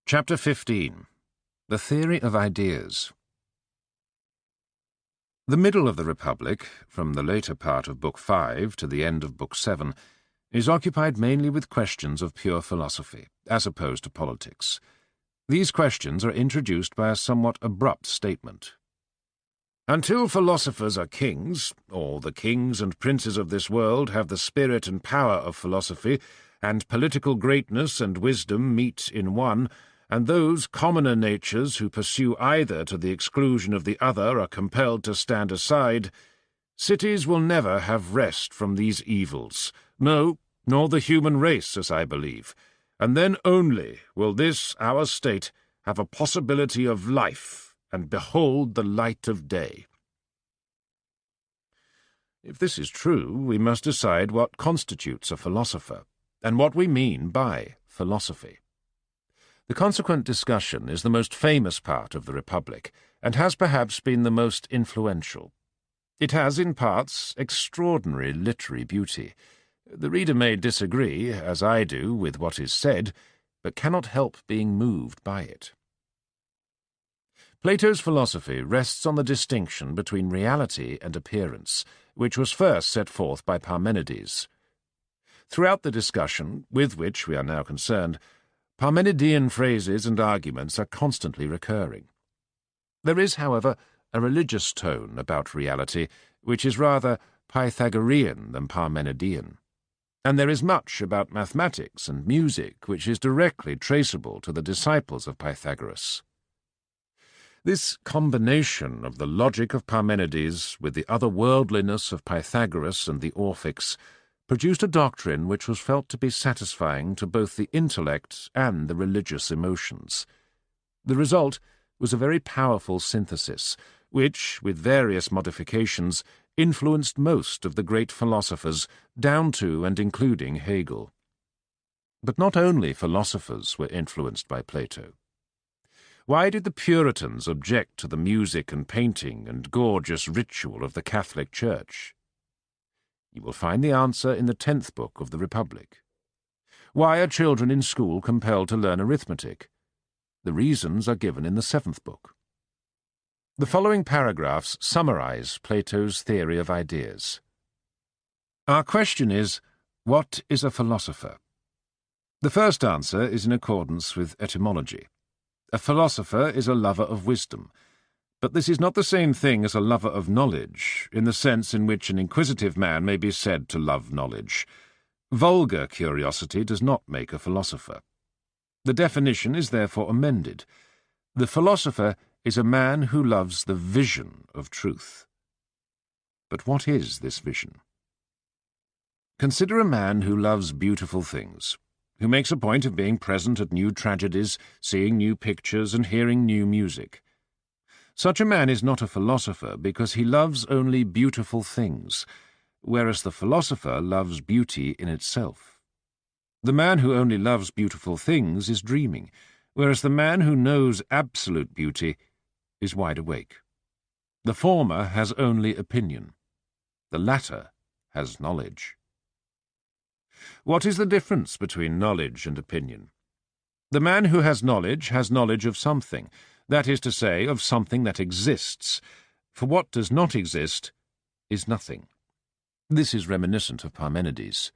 Chapter 15. The Theory of Ideas. The middle of the Republic, from the later part of Book 5 to the end of Book 7, is occupied mainly with questions of pure philosophy, as opposed to politics. These questions are introduced by a somewhat abrupt statement. Until philosophers are kings, or the kings and princes of this world have the spirit and power of philosophy, and political greatness and wisdom meet in one, and those commoner natures who pursue either to the exclusion of the other are compelled to stand aside, cities will never have rest from these evils, no, nor the human race, as I believe, and then only will this, our state, have a possibility of life, and behold the light of day. If this is true, we must decide what constitutes a philosopher, and what we mean by philosophy. The consequent discussion is the most famous part of the Republic, and has perhaps been the most influential. It has, in parts, extraordinary literary beauty. The reader may disagree, as I do, with what is said, but cannot help being moved by it. Plato's philosophy rests on the distinction between reality and appearance, which was first set forth by Parmenides. Throughout the discussion, with which we are now concerned, Parmenidean phrases and arguments are constantly recurring. There is, however, a religious tone about reality, which is rather Pythagorean than Parmenidean, and there is much about mathematics and music which is directly traceable to the disciples of Pythagoras. This combination of the logic of Parmenides with the otherworldliness of Pythagoras and the Orphics produced a doctrine which was felt to be satisfying to both the intellect and the religious emotions. The result was a very powerful synthesis, which, with various modifications, influenced most of the great philosophers, down to and including Hegel. But not only philosophers were influenced by Plato. Why did the Puritans object to the music and painting and gorgeous ritual of the Catholic Church? You will find the answer in the 10th book of the Republic. Why are children in school compelled to learn arithmetic? The reasons are given in the 7th book. The following paragraphs summarize Plato's theory of ideas. Our question is, what is a philosopher? The first answer is in accordance with etymology. A philosopher is a lover of wisdom, but this is not the same thing as a lover of knowledge, in the sense in which an inquisitive man may be said to love knowledge. Vulgar curiosity does not make a philosopher. The definition is therefore amended. The philosopher is a man who loves the vision of truth. But what is this vision? Consider a man who loves beautiful things, who makes a point of being present at new tragedies, seeing new pictures, and hearing new music. Such a man is not a philosopher because he loves only beautiful things, whereas the philosopher loves beauty in itself. The man who only loves beautiful things is dreaming, whereas the man who knows absolute beauty is wide awake. The former has only opinion. The latter has knowledge. What is the difference between knowledge and opinion? The man who has knowledge of something, that is to say, of something that exists, for what does not exist is nothing. This is reminiscent of Parmenides.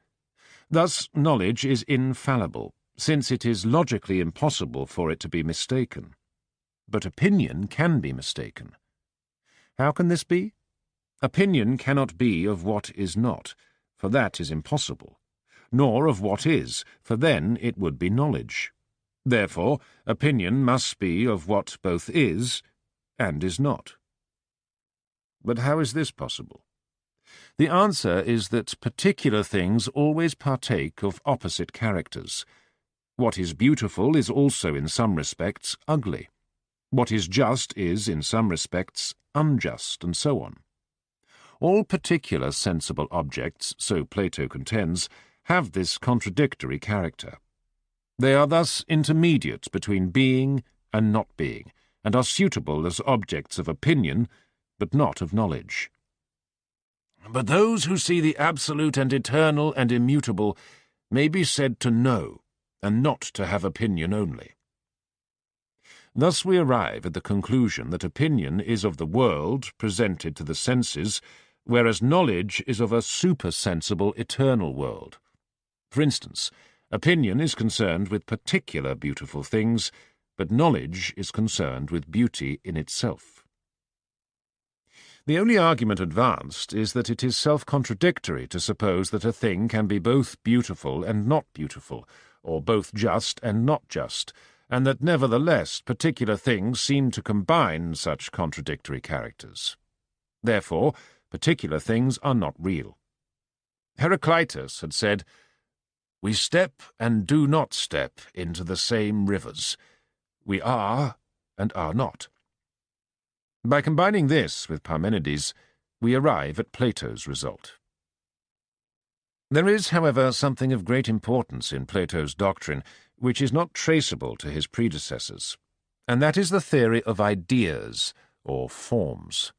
Thus, knowledge is infallible, since it is logically impossible for it to be mistaken. But opinion can be mistaken. How can this be? Opinion cannot be of what is not, for that is impossible, nor of what is, for then it would be knowledge. Therefore, opinion must be of what both is and is not. But how is this possible? The answer is that particular things always partake of opposite characters. What is beautiful is also in some respects ugly. What is just is in some respects unjust, and so on. All particular sensible objects, so Plato contends, have this contradictory character. They are thus intermediate between being and not being, and are suitable as objects of opinion, but not of knowledge. But those who see the absolute and eternal and immutable may be said to know, and not to have opinion only. Thus we arrive at the conclusion that opinion is of the world presented to the senses, whereas knowledge is of a supersensible eternal world. For instance, opinion is concerned with particular beautiful things, but knowledge is concerned with beauty in itself. The only argument advanced is that it is self-contradictory to suppose that a thing can be both beautiful and not beautiful, or both just and not just, and that nevertheless particular things seem to combine such contradictory characters. Therefore, particular things are not real. Heraclitus had said, "We step and do not step into the same rivers. We are and are not." By combining this with Parmenides, we arrive at Plato's result. There is, however, something of great importance in Plato's doctrine which is not traceable to his predecessors, and that is the theory of ideas, or forms.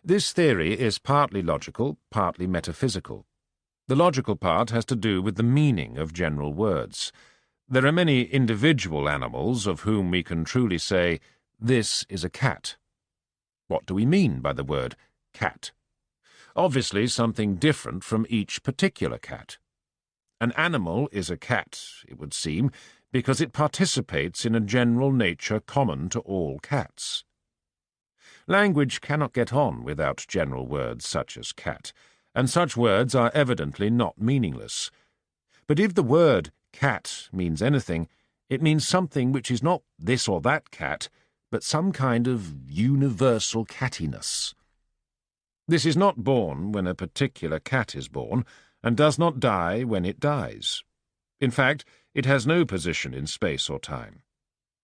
This theory is partly logical, partly metaphysical. The logical part has to do with the meaning of general words. There are many individual animals of whom we can truly say, "This is a cat." What do we mean by the word cat? Obviously something different from each particular cat. An animal is a cat, it would seem, because it participates in a general nature common to all cats. Language cannot get on without general words such as cat, and such words are evidently not meaningless. But if the word cat means anything, it means something which is not this or that cat, but some kind of universal cattiness. This is not born when a particular cat is born, and does not die when it dies. In fact, it has no position in space or time.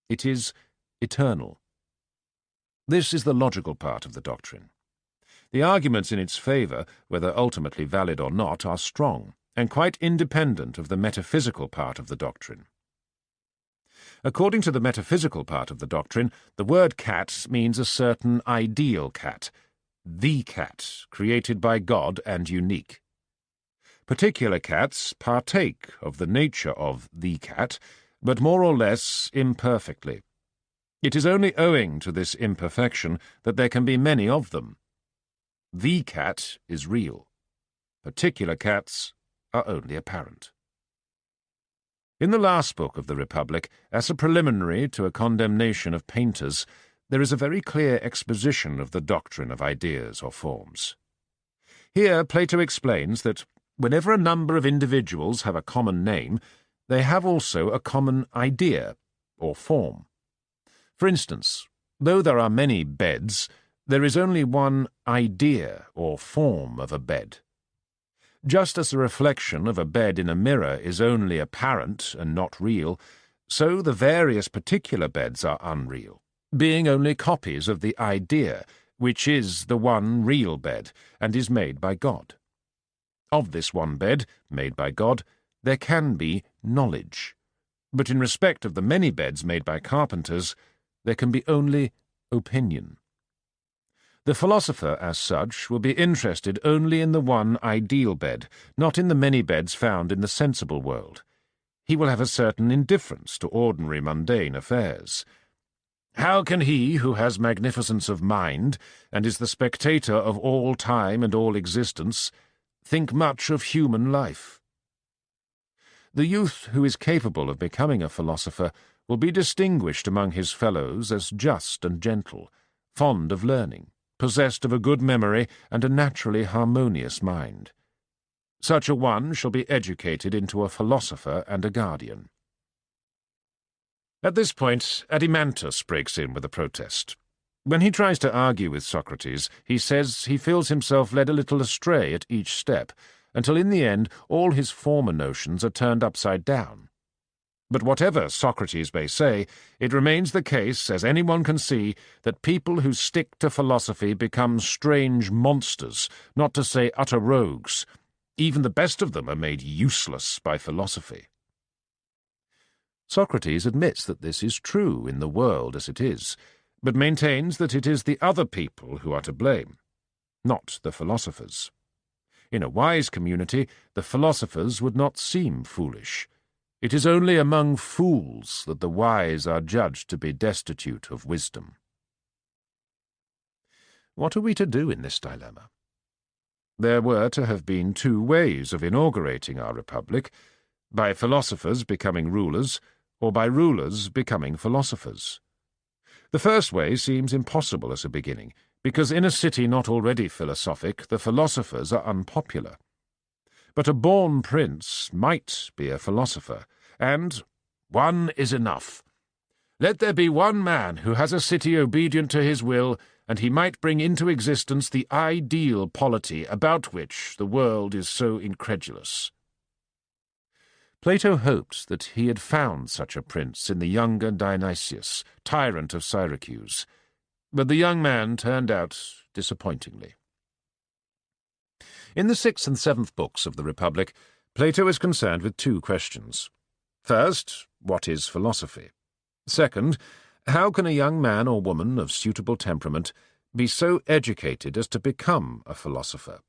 It is eternal. This is the logical part of the doctrine. The arguments in its favour, whether ultimately valid or not, are strong, and quite independent of the metaphysical part of the doctrine. According to the metaphysical part of the doctrine, the word cat means a certain ideal cat, the cat, created by God and unique. Particular cats partake of the nature of the cat, but more or less imperfectly. It is only owing to this imperfection that there can be many of them. The cat is real. Particular cats are only apparent. In the last book of the Republic, as a preliminary to a condemnation of painters, there is a very clear exposition of the doctrine of ideas or forms. Here Plato explains that whenever a number of individuals have a common name, they have also a common idea or form. For instance, though there are many beds, there is only one idea or form of a bed. Just as the reflection of a bed in a mirror is only apparent and not real, so the various particular beds are unreal, being only copies of the idea, which is the one real bed, and is made by God. Of this one bed, made by God, there can be knowledge, but in respect of the many beds made by carpenters, there can be only opinion. The philosopher, as such, will be interested only in the one ideal bed, not in the many beds found in the sensible world. He will have a certain indifference to ordinary mundane affairs. How can he who has magnificence of mind, and is the spectator of all time and all existence, think much of human life? The youth who is capable of becoming a philosopher will be distinguished among his fellows as just and gentle, fond of learning, possessed of a good memory and a naturally harmonious mind. Such a one shall be educated into a philosopher and a guardian. At this point, Adimantus breaks in with a protest. When he tries to argue with Socrates, he says he feels himself led a little astray at each step, until in the end all his former notions are turned upside down. But whatever Socrates may say, it remains the case, as anyone can see, that people who stick to philosophy become strange monsters, not to say utter rogues. Even the best of them are made useless by philosophy. Socrates admits that this is true in the world as it is, but maintains that it is the other people who are to blame, not the philosophers. In a wise community, the philosophers would not seem foolish. It is only among fools that the wise are judged to be destitute of wisdom. What are we to do in this dilemma? There were to have been two ways of inaugurating our republic, by philosophers becoming rulers, or by rulers becoming philosophers. The first way seems impossible as a beginning, because in a city not already philosophic, the philosophers are unpopular. But a born prince might be a philosopher, and one is enough. Let there be one man who has a city obedient to his will, and he might bring into existence the ideal polity about which the world is so incredulous. Plato hoped that he had found such a prince in the younger Dionysius, tyrant of Syracuse, but the young man turned out disappointingly. In the 6th and 7th books of the Republic, Plato is concerned with two questions. First, what is philosophy? Second, how can a young man or woman of suitable temperament be so educated as to become a philosopher?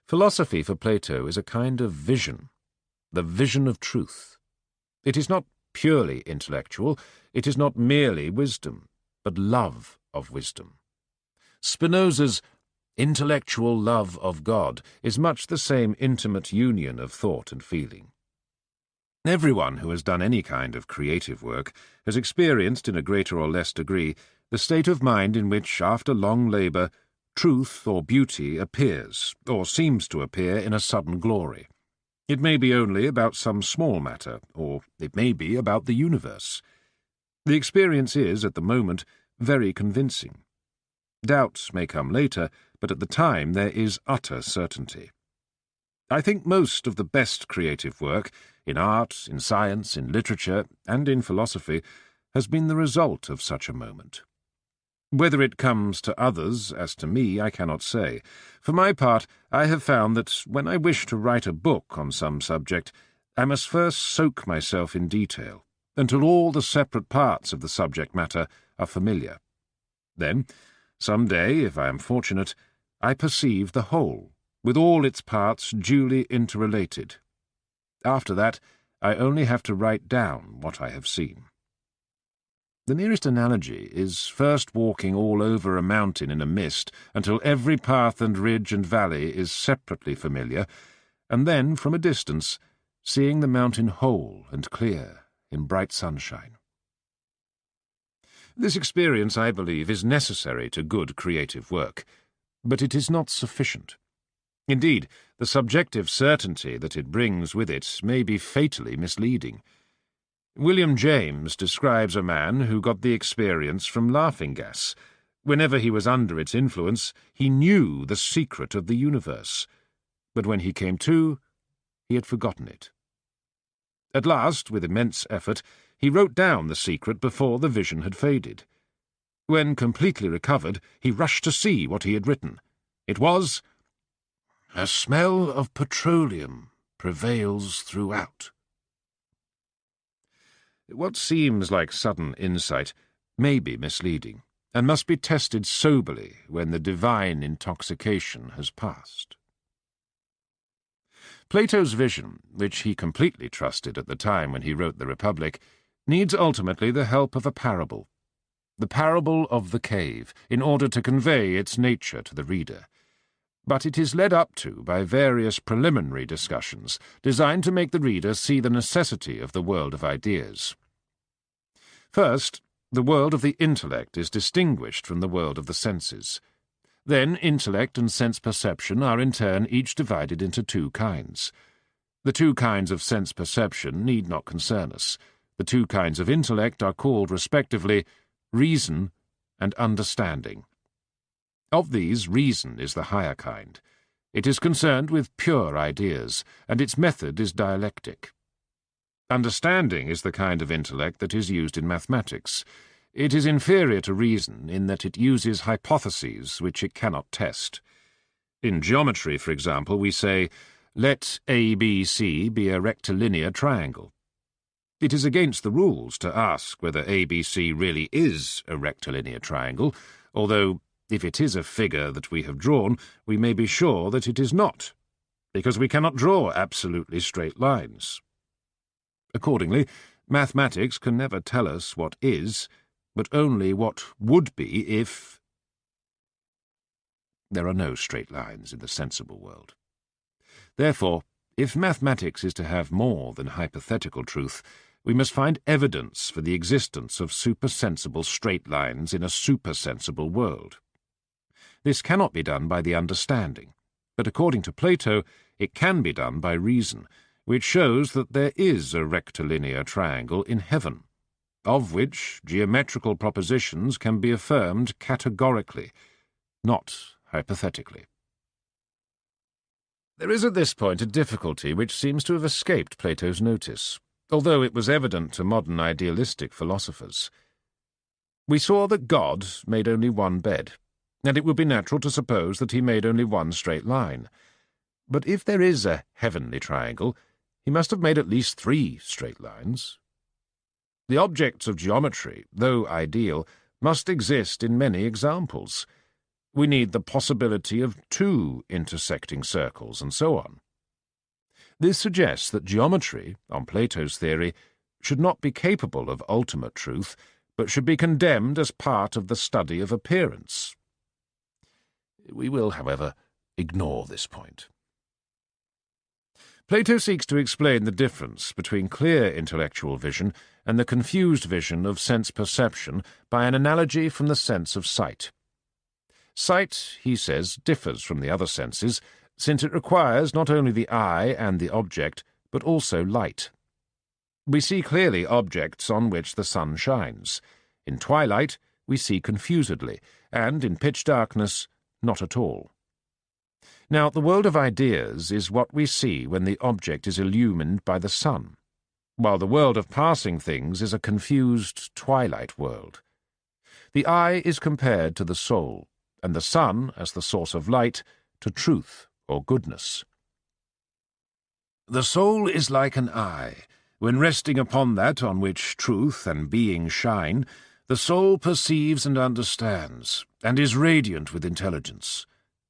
Philosophy for Plato is a kind of vision, the vision of truth. It is not purely intellectual, it is not merely wisdom, but love of wisdom. Spinoza's intellectual love of God is much the same intimate union of thought and feeling. Everyone who has done any kind of creative work has experienced, in a greater or less degree, the state of mind in which, after long labour, truth or beauty appears, or seems to appear in a sudden glory. It may be only about some small matter, or it may be about the universe. The experience is, at the moment, very convincing. Doubts may come later, but at the time there is utter certainty. I think most of the best creative work, in art, in science, in literature, and in philosophy, has been the result of such a moment. Whether it comes to others, as to me, I cannot say. For my part, I have found that when I wish to write a book on some subject, I must first soak myself in detail, until all the separate parts of the subject matter are familiar. Then, some day, if I am fortunate, I perceive the whole, with all its parts duly interrelated. After that, I only have to write down what I have seen. The nearest analogy is first walking all over a mountain in a mist until every path and ridge and valley is separately familiar, and then, from a distance, seeing the mountain whole and clear in bright sunshine. This experience, I believe, is necessary to good creative work, but it is not sufficient. Indeed, the subjective certainty that it brings with it may be fatally misleading. William James describes a man who got the experience from laughing gas. Whenever he was under its influence, he knew the secret of the universe. But when he came to, he had forgotten it. At last, with immense effort, he wrote down the secret before the vision had faded. When completely recovered, he rushed to see what he had written. It was, "A smell of petroleum prevails throughout." What seems like sudden insight may be misleading, and must be tested soberly when the divine intoxication has passed. Plato's vision, which he completely trusted at the time when he wrote the Republic, needs ultimately the help of a parable, the parable of the cave, in order to convey its nature to the reader. But it is led up to by various preliminary discussions designed to make the reader see the necessity of the world of ideas. First, the world of the intellect is distinguished from the world of the senses. Then intellect and sense-perception are in turn each divided into two kinds. The two kinds of sense-perception need not concern us. The two kinds of intellect are called, respectively, reason and understanding. Of these, reason is the higher kind. It is concerned with pure ideas, and its method is dialectic. Understanding is the kind of intellect that is used in mathematics. It is inferior to reason in that it uses hypotheses which it cannot test. In geometry, for example, we say, "Let ABC be a rectilinear triangle." It is against the rules to ask whether ABC really is a rectilinear triangle, although, if it is a figure that we have drawn, we may be sure that it is not, because we cannot draw absolutely straight lines. Accordingly, mathematics can never tell us what is, but only what would be if... There are no straight lines in the sensible world. Therefore, if mathematics is to have more than hypothetical truth, we must find evidence for the existence of supersensible straight lines in a supersensible world. This cannot be done by the understanding, but according to Plato, it can be done by reason, which shows that there is a rectilinear triangle in heaven, of which geometrical propositions can be affirmed categorically, not hypothetically. There is at this point a difficulty which seems to have escaped Plato's notice, although it was evident to modern idealistic philosophers. We saw that God made only one bed, and it would be natural to suppose that he made only one straight line. But if there is a heavenly triangle, he must have made at least 3 straight lines. The objects of geometry, though ideal, must exist in many examples. We need the possibility of 2 intersecting circles, and so on. This suggests that geometry, on Plato's theory, should not be capable of ultimate truth, but should be condemned as part of the study of appearance. We will, however, ignore this point. Plato seeks to explain the difference between clear intellectual vision and the confused vision of sense perception by an analogy from the sense of sight. Sight, he says, differs from the other senses, since it requires not only the eye and the object, but also light. We see clearly objects on which the sun shines. In twilight, we see confusedly, and in pitch darkness, not at all. Now, the world of ideas is what we see when the object is illumined by the sun, while the world of passing things is a confused twilight world. The eye is compared to the soul, and the sun, as the source of light, to truth or goodness. The soul is like an eye. When resting upon that on which truth and being shine, the soul perceives and understands, and is radiant with intelligence.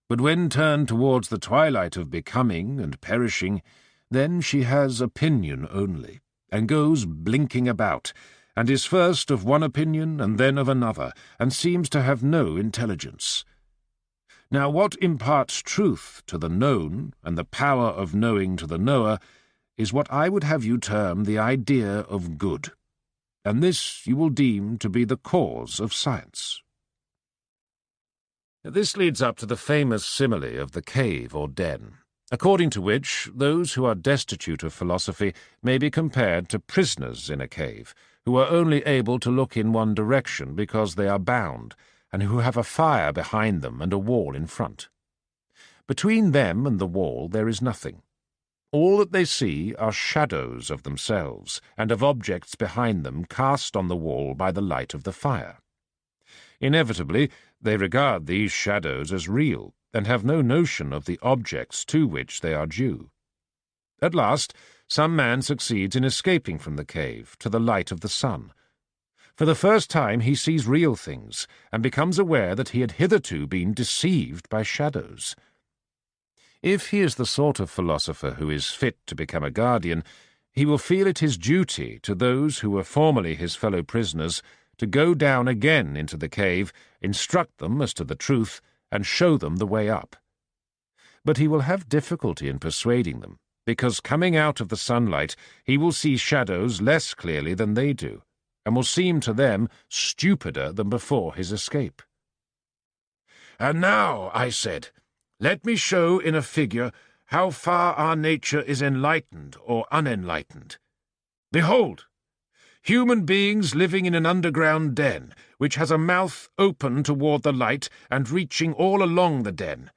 But when turned towards the twilight of becoming and perishing, then she has opinion only, and goes blinking about, and is first of one opinion and then of another, and seems to have no intelligence. Now what imparts truth to the known, and the power of knowing to the knower, is what I would have you term the idea of good, and this you will deem to be the cause of science. This leads up to the famous simile of the cave or den, according to which those who are destitute of philosophy may be compared to prisoners in a cave, who are only able to look in one direction because they are bound, and who have a fire behind them and a wall in front. Between them and the wall there is nothing. All that they see are shadows of themselves, and of objects behind them cast on the wall by the light of the fire. Inevitably, they regard these shadows as real, and have no notion of the objects to which they are due. At last, some man succeeds in escaping from the cave to the light of the sun. For the first time he sees real things, and becomes aware that he had hitherto been deceived by shadows. If he is the sort of philosopher who is fit to become a guardian, he will feel it his duty to those who were formerly his fellow prisoners to go down again into the cave, instruct them as to the truth, and show them the way up. But he will have difficulty in persuading them, because coming out of the sunlight he will see shadows less clearly than they do, and will seem to them stupider than before his escape. "And now," I said, "let me show in a figure how far our nature is enlightened or unenlightened. Behold! Human beings living in an underground den, which has a mouth open toward the light and reaching all along the den.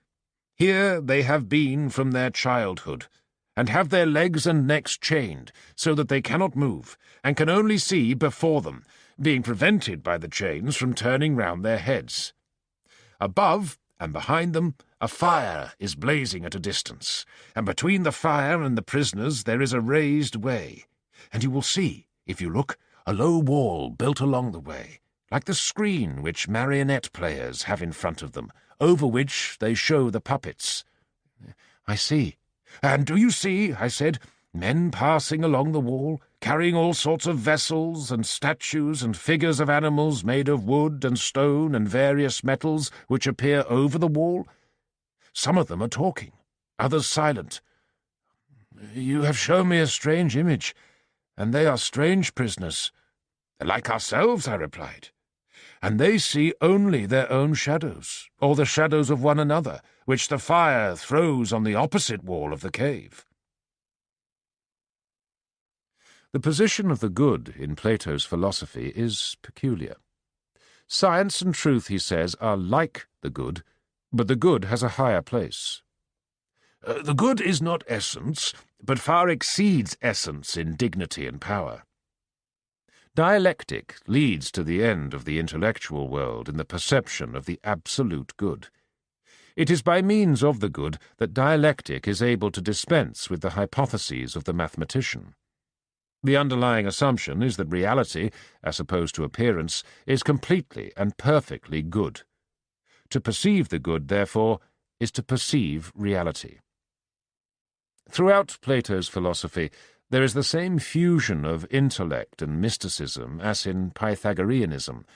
Here they have been from their childhood, and have their legs and necks chained, so that they cannot move, and can only see before them, being prevented by the chains from turning round their heads. Above and behind them a fire is blazing at a distance, and between the fire and the prisoners there is a raised way, and you will see, if you look, a low wall built along the way, like the screen which marionette players have in front of them, over which they show the puppets." "I see." "And do you see," I said, "men passing along the wall, carrying all sorts of vessels and statues and figures of animals made of wood and stone and various metals which appear over the wall. Some of them are talking, others silent. You have shown me a strange image, and they are strange prisoners. Like ourselves, I replied. And they see only their own shadows, or the shadows of one another, which the fire throws on the opposite wall of the cave. The position of the good in Plato's philosophy is peculiar. Science and truth, he says, are like the good, but the good has a higher place. The good is not essence, but far exceeds essence in dignity and power. Dialectic leads to the end of the intellectual world in the perception of the absolute good. It is by means of the good that dialectic is able to dispense with the hypotheses of the mathematician. The underlying assumption is that reality, as opposed to appearance, is completely and perfectly good. To perceive the good, therefore, is to perceive reality. Throughout Plato's philosophy, there is the same fusion of intellect and mysticism as in Pythagoreanism,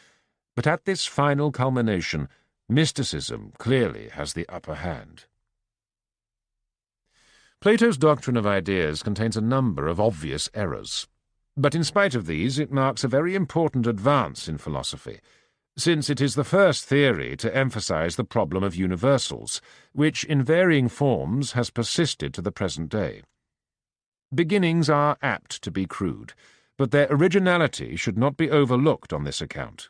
but at this final culmination, mysticism clearly has the upper hand. Plato's doctrine of ideas contains a number of obvious errors, but in spite of these it marks a very important advance in philosophy, since it is the first theory to emphasize the problem of universals, which in varying forms has persisted to the present day. Beginnings are apt to be crude, but their originality should not be overlooked on this account.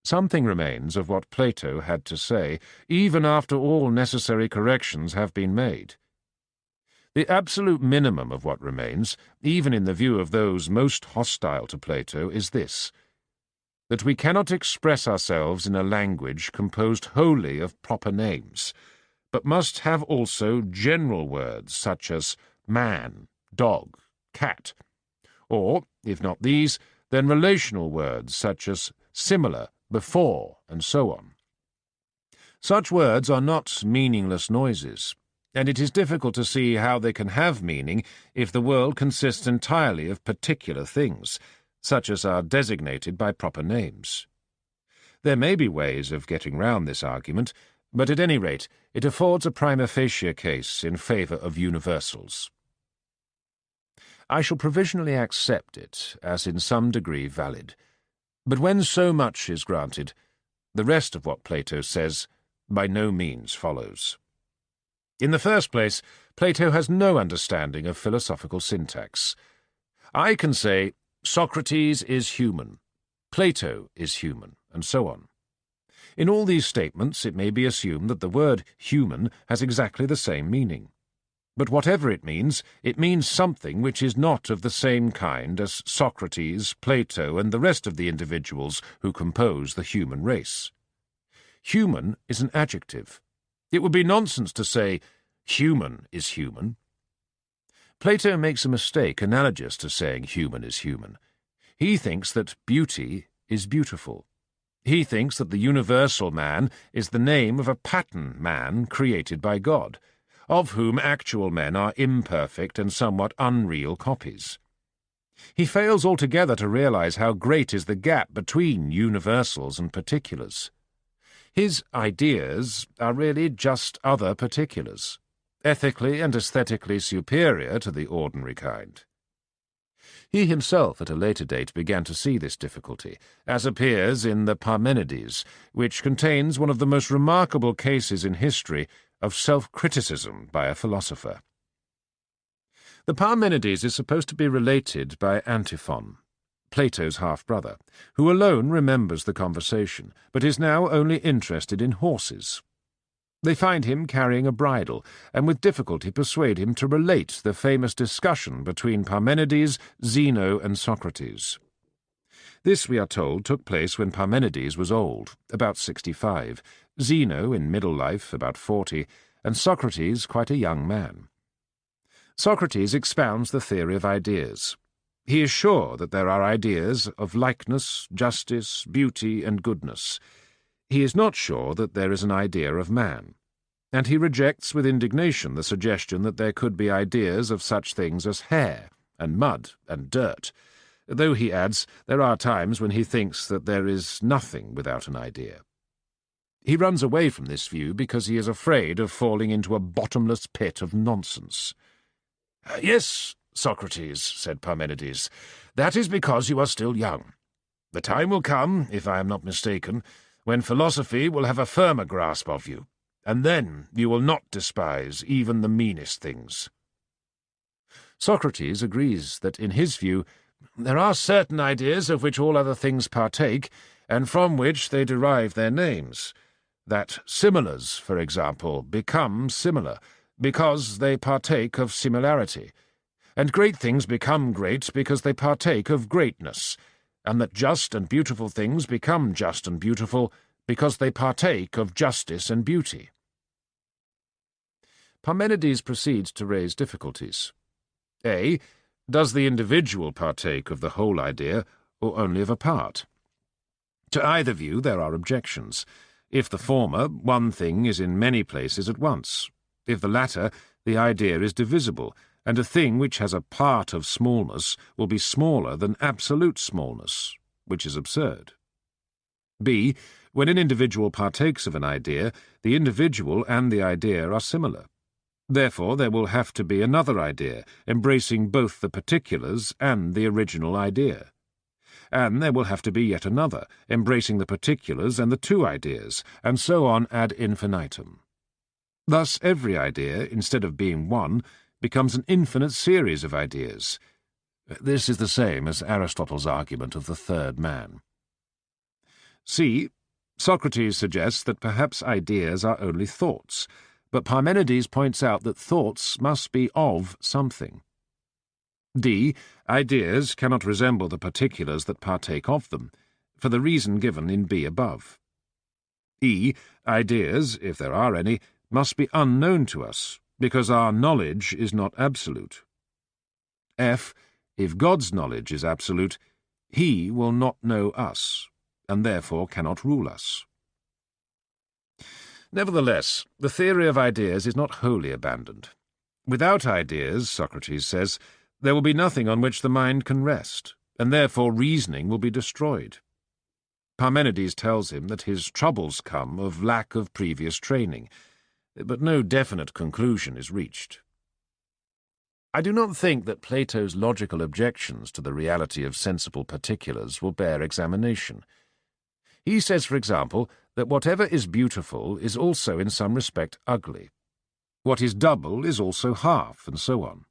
Something remains of what Plato had to say, even after all necessary corrections have been made. The absolute minimum of what remains, even in the view of those most hostile to Plato, is this: that we cannot express ourselves in a language composed wholly of proper names, but must have also general words such as man, dog, cat, or, if not these, then relational words such as similar, before, and so on. Such words are not meaningless noises, and it is difficult to see how they can have meaning if the world consists entirely of particular things, such as are designated by proper names. There may be ways of getting round this argument, but at any rate it affords a prima facie case in favour of universals. I shall provisionally accept it as in some degree valid, but when so much is granted, the rest of what Plato says by no means follows. In the first place, Plato has no understanding of philosophical syntax. I can say, Socrates is human, Plato is human, and so on. In all these statements it may be assumed that the word human has exactly the same meaning. But whatever it means something which is not of the same kind as Socrates, Plato, and the rest of the individuals who compose the human race. Human is an adjective. It would be nonsense to say, human is human. Plato makes a mistake analogous to saying human is human. He thinks that beauty is beautiful. He thinks that the universal man is the name of a pattern man created by God, of whom actual men are imperfect and somewhat unreal copies. He fails altogether to realize how great is the gap between universals and particulars. His ideas are really just other particulars, ethically and aesthetically superior to the ordinary kind. He himself at a later date began to see this difficulty, as appears in the Parmenides, which contains one of the most remarkable cases in history of self-criticism by a philosopher. The Parmenides is supposed to be related by Antiphon, Plato's half-brother, who alone remembers the conversation, but is now only interested in horses. They find him carrying a bridle, and with difficulty persuade him to relate the famous discussion between Parmenides, Zeno, and Socrates. This, we are told, took place when Parmenides was old, about 65, Zeno in middle life, about 40, and Socrates quite a young man. Socrates expounds the theory of ideas. He is sure that there are ideas of likeness, justice, beauty, and goodness. He is not sure that there is an idea of man, and he rejects with indignation the suggestion that there could be ideas of such things as hair, and mud and dirt, though, he adds, there are times when he thinks that there is nothing without an idea. He runs away from this view because he is afraid of falling into a bottomless pit of nonsense. "Yes, Socrates," said Parmenides, "that is because you are still young. The time will come, if I am not mistaken, when philosophy will have a firmer grasp of you, and then you will not despise even the meanest things." Socrates agrees that, in his view, there are certain ideas of which all other things partake, and from which they derive their names. That similars, for example, become similar, because they partake of similarity, and great things become great because they partake of greatness, and that just and beautiful things become just and beautiful because they partake of justice and beauty. Parmenides proceeds to raise difficulties. A. Does the individual partake of the whole idea, or only of a part? To either view there are objections. If the former, one thing is in many places at once. If the latter, the idea is divisible, and a thing which has a part of smallness will be smaller than absolute smallness, which is absurd. B. When an individual partakes of an idea, the individual and the idea are similar. Therefore there will have to be another idea, embracing both the particulars and the original idea. And there will have to be yet another, embracing the particulars and the two ideas, and so on ad infinitum. Thus every idea, instead of being one, becomes an infinite series of ideas. This is the same as Aristotle's argument of the third man. C. Socrates suggests that perhaps ideas are only thoughts, but Parmenides points out that thoughts must be of something. D. Ideas cannot resemble the particulars that partake of them, for the reason given in B above. E. Ideas, if there are any, must be unknown to us, because our knowledge is not absolute. F. If God's knowledge is absolute, he will not know us, and therefore cannot rule us. Nevertheless, the theory of ideas is not wholly abandoned. Without ideas, Socrates says, there will be nothing on which the mind can rest, and therefore reasoning will be destroyed. Parmenides tells him that his troubles come of lack of previous training, but no definite conclusion is reached. I do not think that Plato's logical objections to the reality of sensible particulars will bear examination. He says, for example, that whatever is beautiful is also in some respect ugly. What is double is also half, and so on.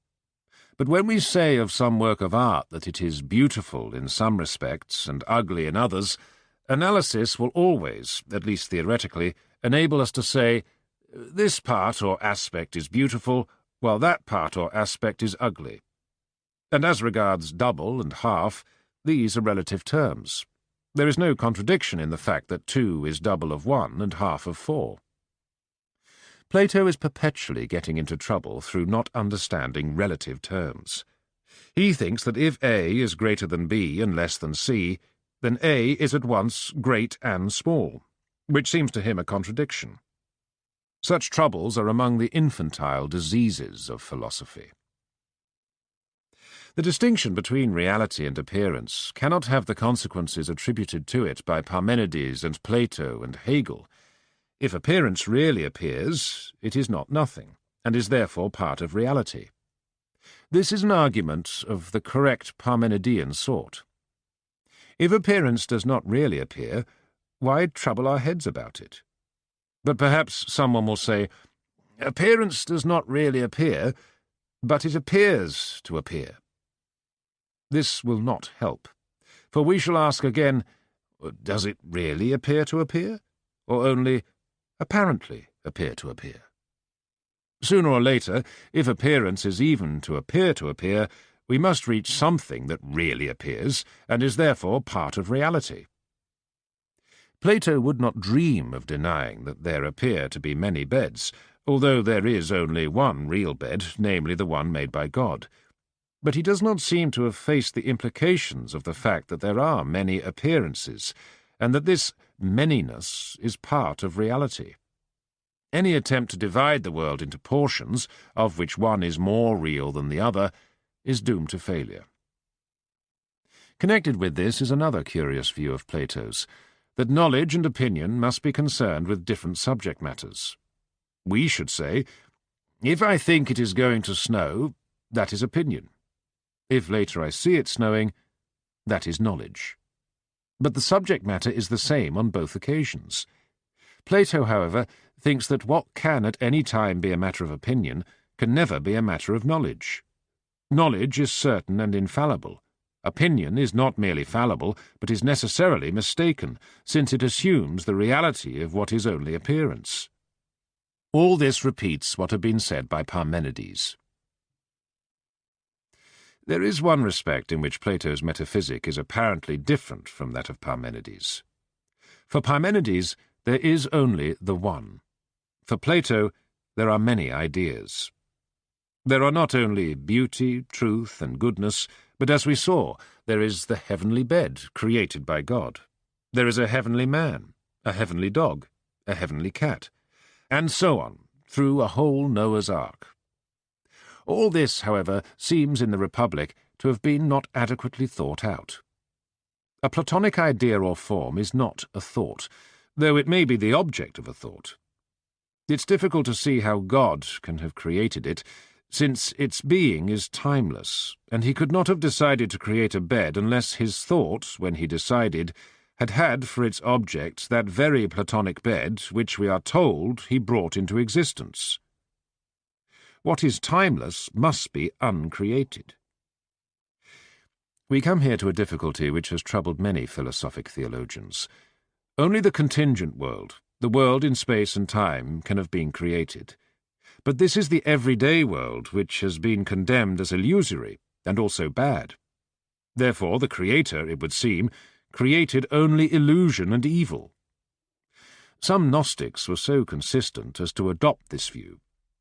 But when we say of some work of art that it is beautiful in some respects and ugly in others, analysis will always, at least theoretically, enable us to say, this part or aspect is beautiful, while that part or aspect is ugly. And as regards double and half, these are relative terms. There is no contradiction in the fact that 2 is double of 1 and half of 4. Plato is perpetually getting into trouble through not understanding relative terms. He thinks that if A is greater than B and less than C, then A is at once great and small, which seems to him a contradiction. Such troubles are among the infantile diseases of philosophy. The distinction between reality and appearance cannot have the consequences attributed to it by Parmenides and Plato and Hegel. If appearance really appears, it is not nothing, and is therefore part of reality. This is an argument of the correct Parmenidean sort. If appearance does not really appear, why trouble our heads about it? But perhaps someone will say, appearance does not really appear, but it appears to appear. This will not help, for we shall ask again, does it really appear to appear, or only apparently appear to appear? Sooner or later, if appearance is even to appear, we must reach something that really appears, and is therefore part of reality. Plato would not dream of denying that there appear to be many beds, although there is only one real bed, namely the one made by God. But he does not seem to have faced the implications of the fact that there are many appearances, and that this manyness is part of reality. Any attempt to divide the world into portions, of which one is more real than the other, is doomed to failure. Connected with this is another curious view of Plato's, that knowledge and opinion must be concerned with different subject matters. We should say, if I think it is going to snow, that is opinion. If later I see it snowing, that is knowledge. But the subject matter is the same on both occasions. Plato, however, thinks that what can at any time be a matter of opinion can never be a matter of knowledge. Knowledge is certain and infallible. Opinion is not merely fallible, but is necessarily mistaken, since it assumes the reality of what is only appearance. All this repeats what had been said by Parmenides. There is one respect in which Plato's metaphysic is apparently different from that of Parmenides. For Parmenides, there is only the one. For Plato, there are many ideas. There are not only beauty, truth, and goodness, but as we saw, there is the heavenly bed created by God. There is a heavenly man, a heavenly dog, a heavenly cat, and so on, through a whole Noah's Ark. All this, however, seems in the Republic to have been not adequately thought out. A Platonic idea or form is not a thought, though it may be the object of a thought. It's difficult to see how God can have created it, since its being is timeless, and he could not have decided to create a bed unless his thought, when he decided, had for its object that very Platonic bed which we are told he brought into existence. What is timeless must be uncreated. We come here to a difficulty which has troubled many philosophic theologians. Only the contingent world, the world in space and time, can have been created. But this is the everyday world which has been condemned as illusory and also bad. Therefore the Creator, it would seem, created only illusion and evil. Some Gnostics were so consistent as to adopt this view,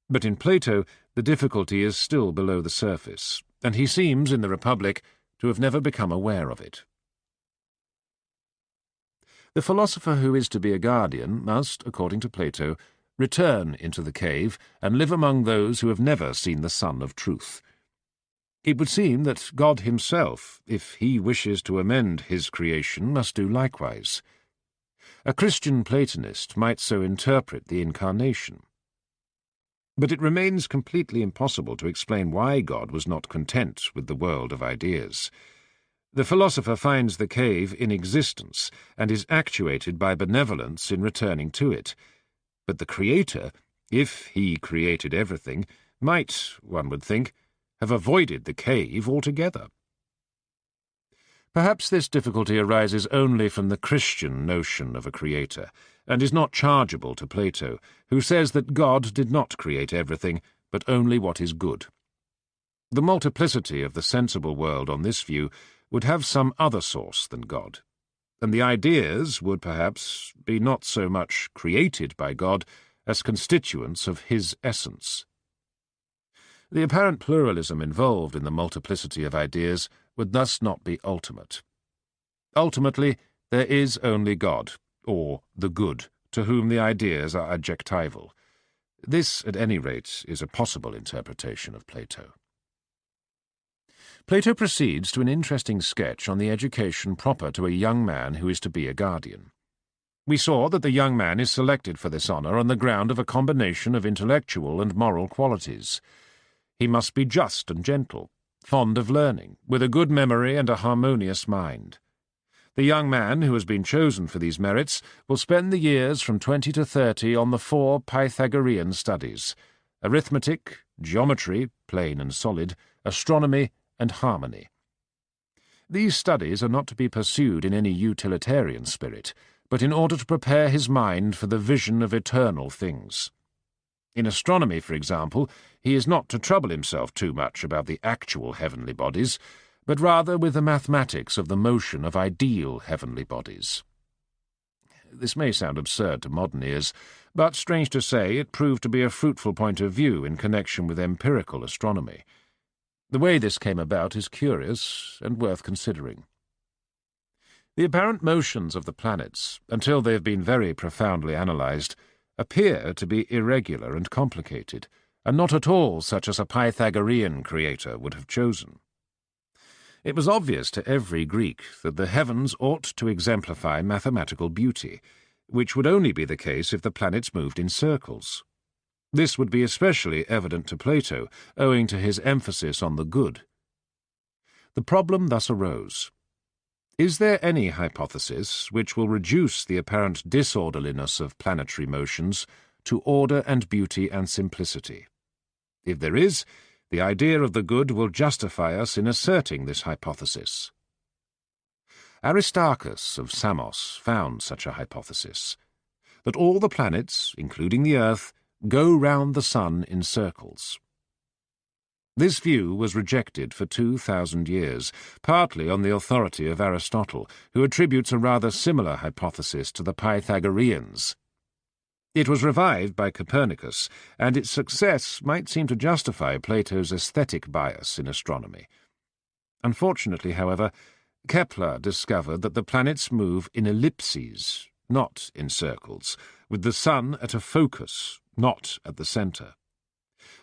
but in Plato the difficulty is still below the surface, and he seems, in the Republic, to have never become aware of it. The philosopher who is to be a guardian must, according to Plato, return into the cave and live among those who have never seen the sun of truth. It would seem that God himself, if he wishes to amend his creation, must do likewise. A Christian Platonist might so interpret the Incarnation. But it remains completely impossible to explain why God was not content with the world of ideas. The philosopher finds the cave in existence and is actuated by benevolence in returning to it. But the Creator, if he created everything, might, one would think, have avoided the cave altogether. Perhaps this difficulty arises only from the Christian notion of a Creator, and is not chargeable to Plato, who says that God did not create everything, but only what is good. The multiplicity of the sensible world on this view would have some other source than God, and the ideas would perhaps be not so much created by God as constituents of his essence. The apparent pluralism involved in the multiplicity of ideas would thus not be ultimate. Ultimately, there is only God, or the good, to whom the ideas are adjectival. This, at any rate, is a possible interpretation of Plato. Plato proceeds to an interesting sketch on the education proper to a young man who is to be a guardian. We saw that the young man is selected for this honour on the ground of a combination of intellectual and moral qualities. He must be just and gentle, fond of learning, with a good memory and a harmonious mind. The young man who has been chosen for these merits will spend the years from 20 to 30 on the 4 Pythagorean studies: arithmetic, geometry, plain and solid, astronomy, and harmony. These studies are not to be pursued in any utilitarian spirit, but in order to prepare his mind for the vision of eternal things. In astronomy, for example, he is not to trouble himself too much about the actual heavenly bodies, but rather with the mathematics of the motion of ideal heavenly bodies. This may sound absurd to modern ears, but, strange to say, it proved to be a fruitful point of view in connection with empirical astronomy. The way this came about is curious and worth considering. The apparent motions of the planets, until they have been very profoundly analysed, appear to be irregular and complicated, and not at all such as a Pythagorean creator would have chosen. It was obvious to every Greek that the heavens ought to exemplify mathematical beauty, which would only be the case if the planets moved in circles. This would be especially evident to Plato, owing to his emphasis on the good. The problem thus arose. Is there any hypothesis which will reduce the apparent disorderliness of planetary motions to order and beauty and simplicity? If there is, the idea of the good will justify us in asserting this hypothesis. Aristarchus of Samos found such a hypothesis, that all the planets, including the Earth, go round the sun in circles. This view was rejected for 2,000 years, partly on the authority of Aristotle, who attributes a rather similar hypothesis to the Pythagoreans. It was revived by Copernicus, and its success might seem to justify Plato's aesthetic bias in astronomy. Unfortunately, however, Kepler discovered that the planets move in ellipses, not in circles, with the sun at a focus, not at the centre.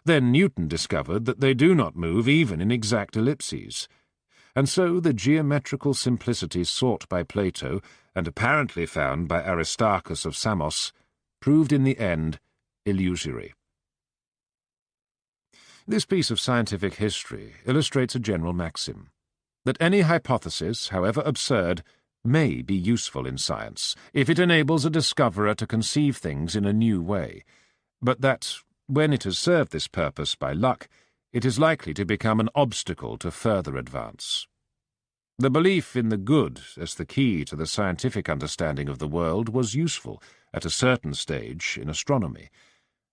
Then Newton discovered that they do not move even in exact ellipses, and so the geometrical simplicity sought by Plato, and apparently found by Aristarchus of Samos, proved in the end illusory. This piece of scientific history illustrates a general maxim, that any hypothesis, however absurd, may be useful in science, if it enables a discoverer to conceive things in a new way, but that, when it has served this purpose by luck, it is likely to become an obstacle to further advance. The belief in the good as the key to the scientific understanding of the world was useful at a certain stage in astronomy,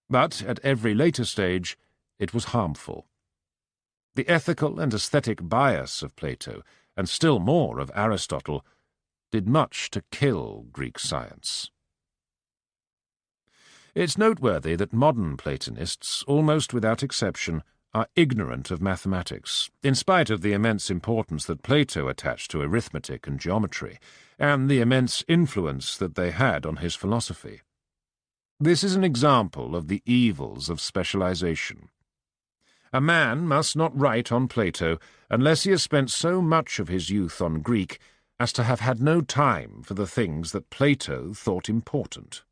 but at every later stage it was harmful. The ethical and aesthetic bias of Plato, and still more of Aristotle, did much to kill Greek science. It's noteworthy that modern Platonists, almost without exception, are ignorant of mathematics, in spite of the immense importance that Plato attached to arithmetic and geometry, and the immense influence that they had on his philosophy. This is an example of the evils of specialization. A man must not write on Plato unless he has spent so much of his youth on Greek as to have had no time for the things that Plato thought important.